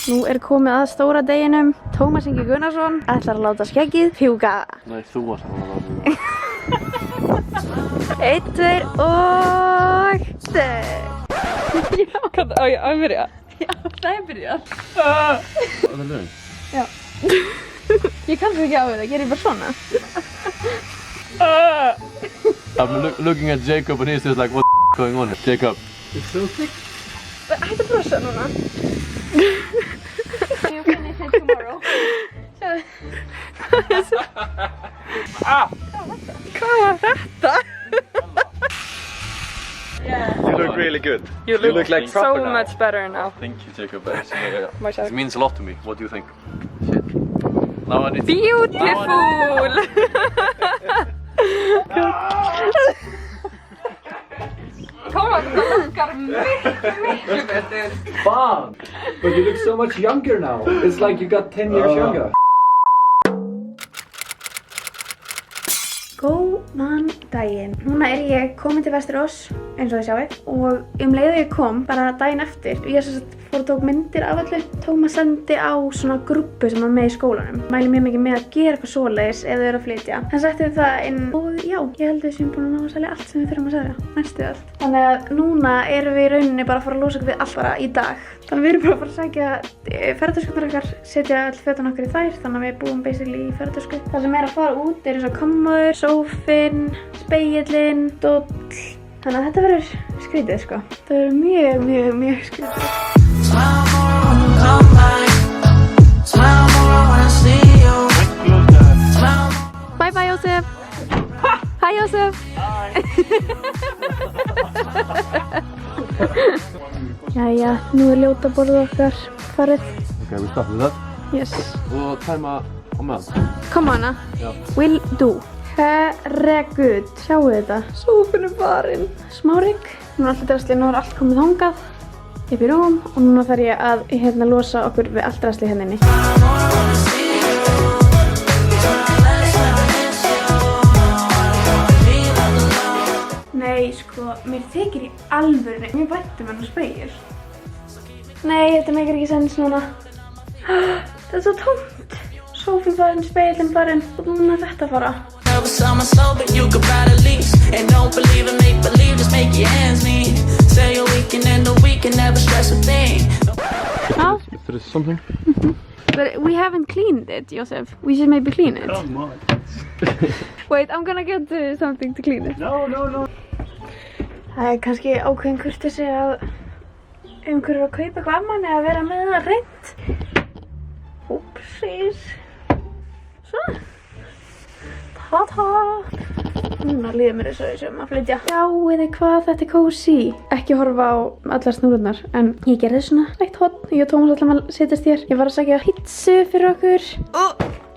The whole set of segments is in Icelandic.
Nú komið að stóra deginum. Tómas Ingi Gunnarsson ætlar að láta skeggið fjúka. Nei, þú ætlar að láta fjúka. 1, 2 og... Já. Á ég að byrja? Já, það byrjað. Það lögum? Já. Ég kannski ekki á þetta, gerir bara svona. I'm looking at Jacob and he's just like, what's going on here? Jacob. You're filthy? Hættu að brosa núna. You finish it tomorrow. Sjáðu. Hvað var þetta? You look really good. You look like so proper now. much better now. Thank you, Jacob. Myself. It means a lot to me. What do you think? Shit. Now I need to... Beautiful! Kolla, det luckar mycket bättre. Fan! But you look so much younger now. It's like you got 10 years younger. Góðan daginn. Núna ég komin til Vesturós, eins og þið sjáið. Og leiðu ég kom, bara daginn eftir. Ég fór og tók myndir af öllu. Tómas sendi á svona grúppu sem var með í skólanum. Mæli mjög mikið með að gera eitthvað svoleiðis ef þau eru að flytja. Hann setti það inn og já, ég held að við séum búin að ná að selja allt sem við þurfum að selja. Næstu allt. Þannig að núna erum við í rauninni bara að fara að losa okkur við allt bara í dag. Þannig að við erum bara að fara að sækja ferðartöskurnar okkar, setja all fötin okkar í þær, þannig að við búum basically í ferðartösku. Það sem að fara út svo kommóður, sófinn, spegillinn, dóll. Þannig að þetta verður skrítið sko. Það verður mjög skrítið. Bye bye Jósef. Hi Jósef. Jæja, nú ljóta borðið okkar farið. Okay, we start with that. Yes. Og tæma á meðan. Come on, Já. Will do. Herregud, sjáu þetta. Sófinn farinn. Smá rigg. Nú alltaf drasli, nú allt komið þangað. Upp í rúm og núna þarf ég að losa okkur við allt drasli hérna inni. Nei, sko, mér þykir í alvörunni. Mér vættum hennar spegil. Nei, þetta meikar ekki sens núna. Þetta er svo tómt. Sófinn farinn, spegillinn farinn og núna þetta fara. No? If there is something. But we haven't cleaned it, Joseph. We should maybe clean it. Come on. Wait, I'm gonna get something to clean it. No. Það kannski ákveðin kurteisi að einhverjur að kaupa eitthvað af manni að vera með það hreint. Úpsís. Svona. Ta-ta. Núna líður mér eins og þessum að flytja. Sjáuði hvað þetta er kósí. Ekki horfa á allar snúrurnar, en ég gerði svona lægt hotn. Ég og Tómas ætlum að setjast hér. Ég var að sækja pizzu fyrir okkur.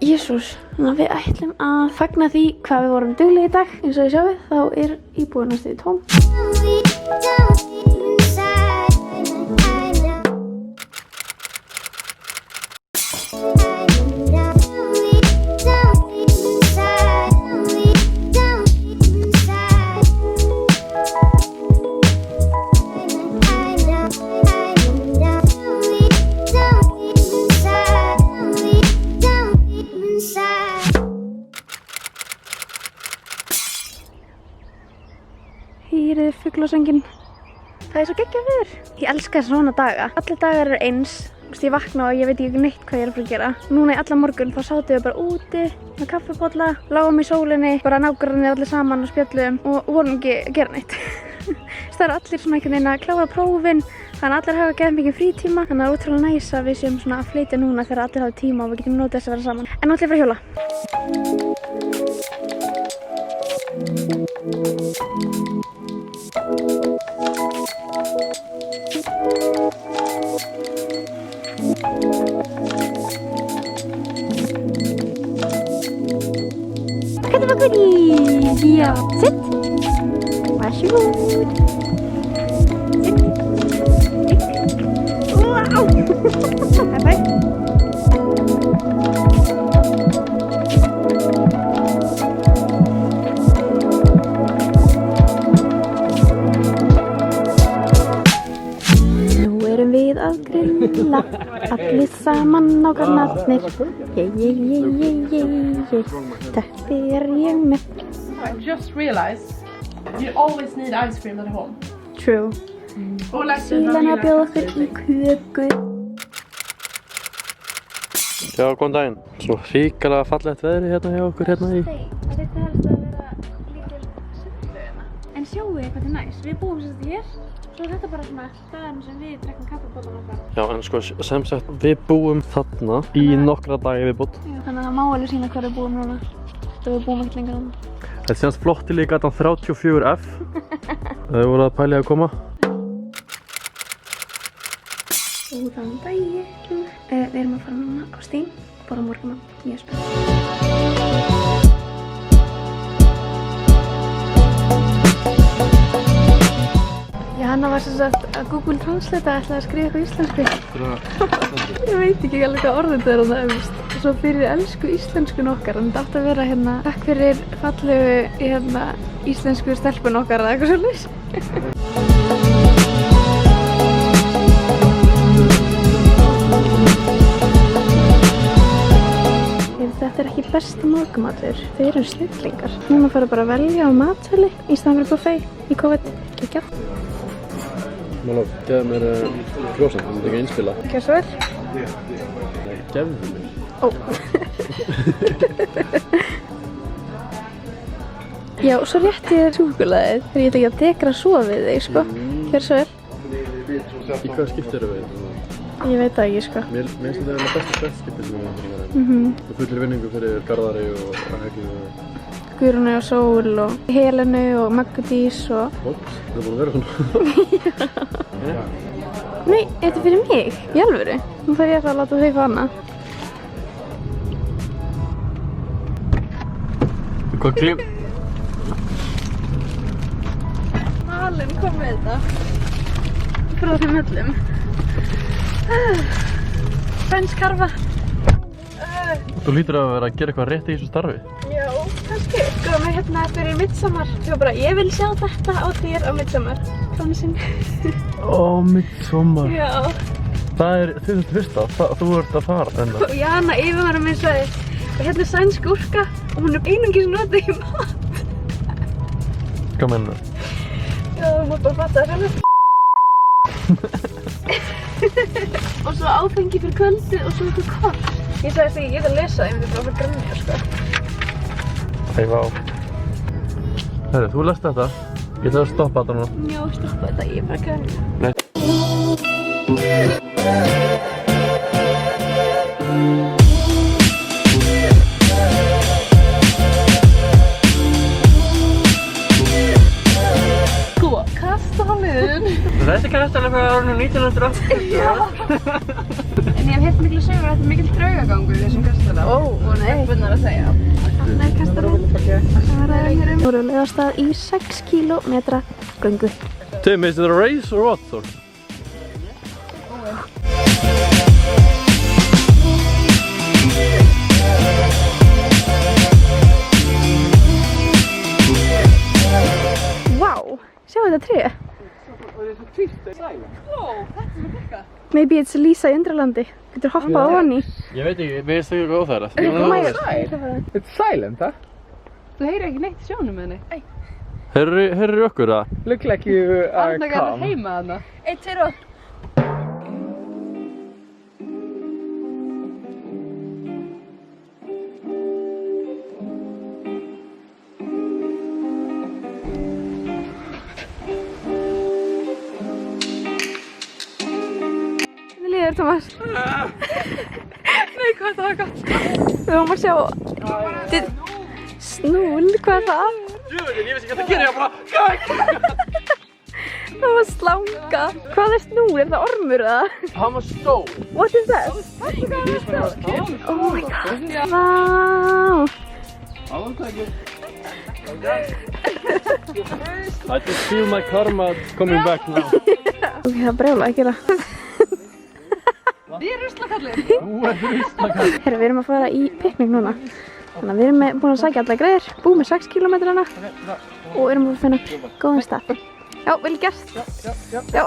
Jésús, þannig að við ætlum að fagna því hvað við vorum duglega í dag. Eins og þið sjáið, þá íbúðin næstu tóm. Heyriði fuglasönginn. Það svo geggjað veður. Ég elska svona daga. Allir dagar eru eins. Ég vakna og ég veit ekki neitt hvað ég er að fara að gera. Núna í allan morgun þá sátum við bara úti með kaffibolla, lágum í sólinni, bara nágrannir allir saman og spjöllum og vorum ekki að gera neitt. Það eru allir svona einhvern veginn að klára prófin, þannig að allir hafa gefið mikið frítíma. Þannig að það er ótrúlega næs að við séum svona að flytja núna þegar allir hafa tíma og við getum notið þess að vera saman. En nú ætlum ég að fara að hjóla. Katabakuni! Ja, sitt! Varsågod! Sitt! Sitt! Wow! High five! að grilla, allir saman á kannarnir. Þetta er ég með. I just realized you always need ice cream at home. True. Sílan að bjóða okkur í köku. Já, góðan daginn. Svo hrikalega fallegt veðri hérna hjá okkur hérna í. Það þurfti helst að vera lítil sundlaugina. En sjáu þið hvað þetta er næst. Við búum sérst hér. Svo er þetta bara svona staðarinn sem við drekkum kaffibólan okkar. Já, en sko sem sagt við búum þarna í nokkra dagi viðbót. Þannig að það má alveg sína hvað við búum núna. Það við búum ekkert lengur núna. Þetta er semst flotti líka gatan 34F. Þau voru að pæli að koma. Góðan daginn. Við erum að fara núna á Steam og borða morgunmat. Ég er spennt. Hanna var sem sagt að Google Translate ætlaði að skrifa eitthvað íslensku. Ég veit ekki alveg hvað orðið þetta er og það efst. Svo fyrir elsku íslenskun okkar, en þetta átti að vera hérna takk fyrir fallegu hérna íslensku stelpun okkar eða eitthvað svolítið. Þetta er ekki besti morgumatur, þeir eru snillingar. Núna fara bara að velja á matvæli í staðan fyrir buffet í COVID. Kekjað. Mála, gefðu mér croissant, það er ekki einspila. Gjör svo vel. Gefðu mér. Ó. Já, svo rétti ég þér súkkulaðið þegar ég ætla ekki að dekra svo við þig, sko. Gjör svo vel. Í hvað skiptir eru við? Ég veit það ekki, sko. Mér finnst þetta að besta svettskipti sem við höfum verið. Og fullir vinningu fyrir Garðari og Heglu og... Guðrúnu og Sól og Helenu og Möggudís og... Ops, það er búin að vera svona. Nei, þetta er fyrir mig, í alvöru. Nú þarf ég að láta þau fá hana. Hvað glím? Malin kom með þetta. Frá þeim öllum. Frans karfa. Þú lítur að vera að gera eitthvað rétt í þessu starfi. Já, kannski. Sko, með hérna fyrir Midsommar. Svo bara, ég vil sjá þetta á þér á Midsommar. Krónisinn. Ó, Midsommar. Já. Það er, þið þurft fyrsta, þú ert að fara þennan. Og Jana yfirmaður minn sagði, hérna er sænsk gúrka og hún er einungis notað í mat. Hvað mennur það? Já, þú mátt bara fatta það sjálf. Og svo áfengi fyrir kvöldið og svo eitthvað kort. Ég sagðist ekki, ég get að lesa, ég myndi bara að grænja, sko. Æ, vá. Herri, þú lest þetta. Ég ætla að stoppa þetta núna. Já, stoppa þetta, ég er bara að grænja. Nei. Sko, kastaninn. Þessi kastalinn frá árinu 1980. Já. En ég hef heyrt miklu sögur að þetta er mikill draugagangur í þessum kastala. Ó, nei. Búinnar að segja. Þarna er kastarinn. Það var aðeins hér. Nú erum við af stað í 6 kílómetra göngu. Tim, is it a race or what? Or? Vá, sjá þetta tré. Maybe it's Lisa í Undralandi. Getur hoppað á hann í. Ég veit ekki, mér finnst það ekki óþægilegt. It's silent, huh? Þú heyrir ekki neitt í sjónum með henni. Heyrir okkur það? Look like you are Annað calm. heima þarna. 1, 2 og... Hvernig líður þér, Tómas? Nei, hvað það var gott. Við höfum að sjá... Snúl, hvað er það? Jöfnir, ég veist ekki hvað það gerir, ég bara... Það var slanga. Hvað er snúl? Er það ormur eða? Hann var stór. What is that? Oh my god. Wow. I just feel my karma coming back now. Ok, það brjála að gera. Ég er ruslakallinn. Þú ert ruslakall. Herra, við erum að fara í piknik núna. Þannig að við erum búin að sækja alla greiðir, búið með 6 kílómetrana og erum búin að finna góðan stað. Já, vel gert. Já.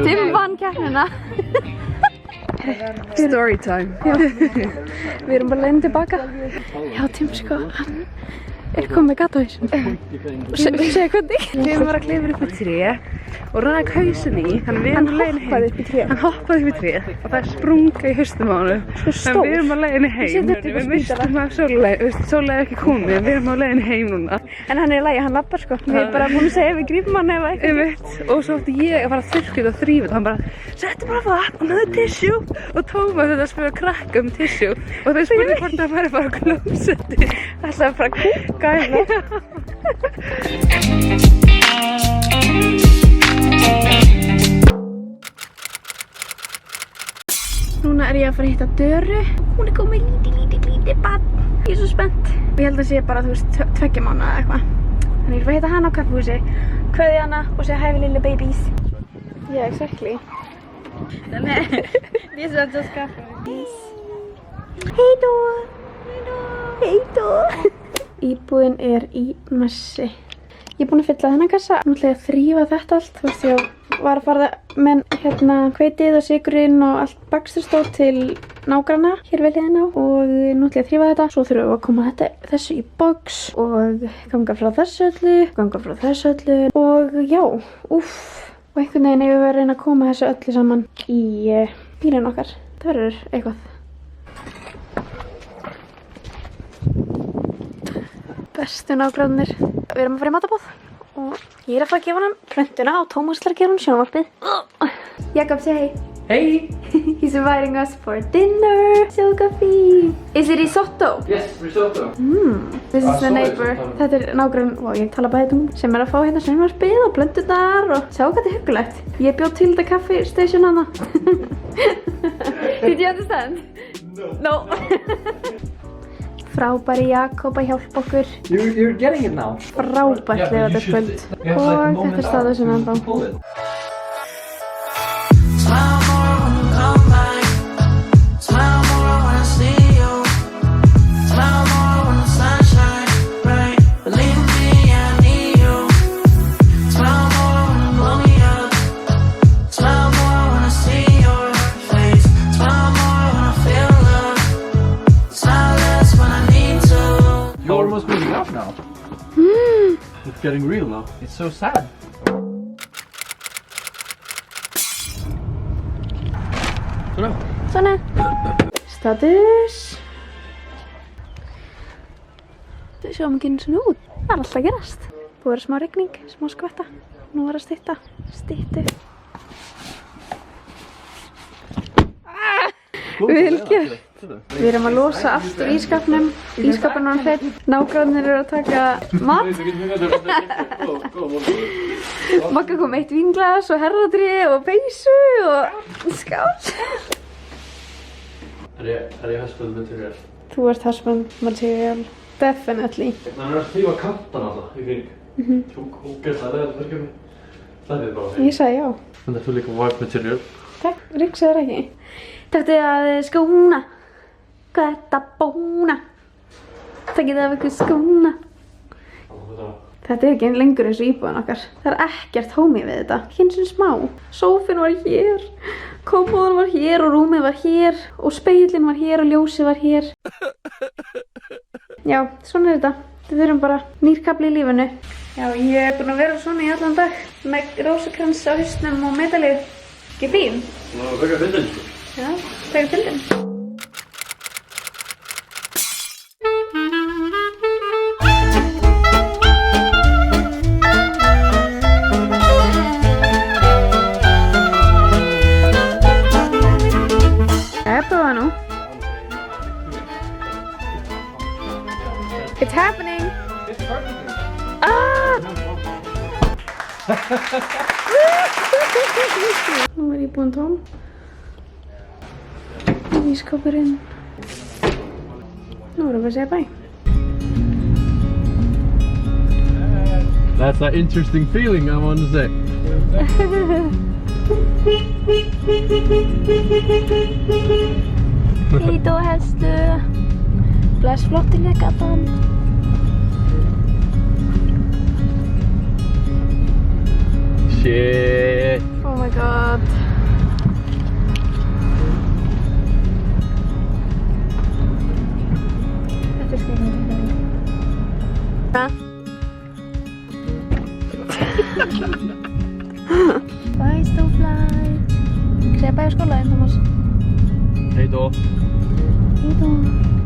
Tim vann keppnina. Storytime. Við erum bara leiðin tilbaka. Já, Tim sko, hann komið með gatovísum. Segja hvernig? Tim var að klifra upp í tré og rak hausin í, þannig við erum á leiðinni heim. Hann hoppaði upp í tré og það sprunga í haustum á honum. Þannig við erum á leiðinni heim. Við mistum að Sóley ekki komið, við erum á leiðinni heim núna. En hann er í lagi, hann lappar sko. Við erum bara búin að segja við grípum hann ef eitthvað. Og svo átti ég að fara að þurrka og þrífa þetta. Hann bara, settu bara vatn og náðu tissue. Og Tómas þetta að spila krakka tissue. Og þau spurði hvort það færi bara á klósetti. Það er bara kúka hérna. Núna er ég að fara að hitta Döru. Hún er komið lítið barn. Ég er svo spennt. Og ég held að sé bara, þú veist, 2 mánaða eða eitthvað. Þannig ég er að hitta hana á kaffihúsi, kveðja hana og segja hi little babies. Yeah, exactly. These are just kaffihús. Hei Dór. Hei Dór. Íbúðin er í messi. Ég er búin að fylla þennan kassa. Nú ætla ég að þrífa þetta allt. Þú veist, ég var að fara með hveitið og sykurinn og allt baksturstóð til nágranna hér vel hérna á. Og nú ætla ég að þrífa þetta. Svo þurfum við að koma þessu í box og ganga frá þessu öllu. Og já, úff. Og einhvern veginn við að reyna að koma þessu öllu saman í bílinn okkar. Það verður eitthvað. Bestu nágrannir. Við erum að fara í matabóð og ég er að fara að gefa hann plöntuna og Tómas ætlar að gefa hann sjónvarpið. Jakob, say hey. Hey! He's inviting us for dinner. So coffee. Is it risotto? Yes, risotto. This is the neighbor. Þetta er nágrann, ég tala bæði tungum, sem er að fá hérna sjónvarpið og plöntunar og sjá hvað þetta er huggulegt. Ég bjóð til þetta kaffi station hana. Did you understand? No. Frábæri Jakob að hjálpa okkur. You're getting it now. Frábært laugardagskvöld. Og þetta er staðið sem ennþá. Smile more when you come back. Smile more when I see you. Smile more when the sun shines bright. Believe me, I need you. Smile more when you blow me up. Smile more when I see your face. Smile more when I feel love. Smile less when I need to. You're almost moving up now. It's getting real now. It's so sad. Svona. Status. Við sjáum ekki einu svona út. Það er alltaf að gerast. Búið að vera smá rigning, smá skvetta. Nú er að stytta. Styttu. Vel gert. Við erum að losa allt úr ískapnum. Ískapnum er hreinn. Nágrannir eru að taka mat. Magga kom 1 vínglas og herðatré og peysu og skál. Er ég husband material? Þú ert husband material. Definitely. Það er að þrýfa kantan alltaf í kring. Hún gerði það leðið verkefni. Það er bara Ég sagði já. Þannig að þú líka wife material. Takk, ryksaður ekki. Taktu að skóna. Hvað er þetta bóna? Takkið af ykkur skóna. Þetta er ekki lengur eins og íbúðan okkar. Það er ekkert homey við þetta. Ekki eins og smá. Sófinn var hér, kommóðan var hér og rúmið var hér og speillin var hér og ljósið var hér. Já, svona er þetta. Við erum bara nýrkafli í lífinu. Já, ég er búin að vera svona í allan dag með rósakrans á hausnum og medalíu. Ekki fín? Það var að fyndin, sko. Já, taka fyndin. It's happening! It's perfect. Nú er ég búin tóm. Ísskápurinn. Nú erum við að segja bæ. That's an interesting feeling, I want to say. Hít og helstu. Bless flottilega gatan. Shit. Oh my god. Þetta er skrifin. Bye, Snowflight. Segja bæ á skólaðinn, Thomas. Hej då. Hej då.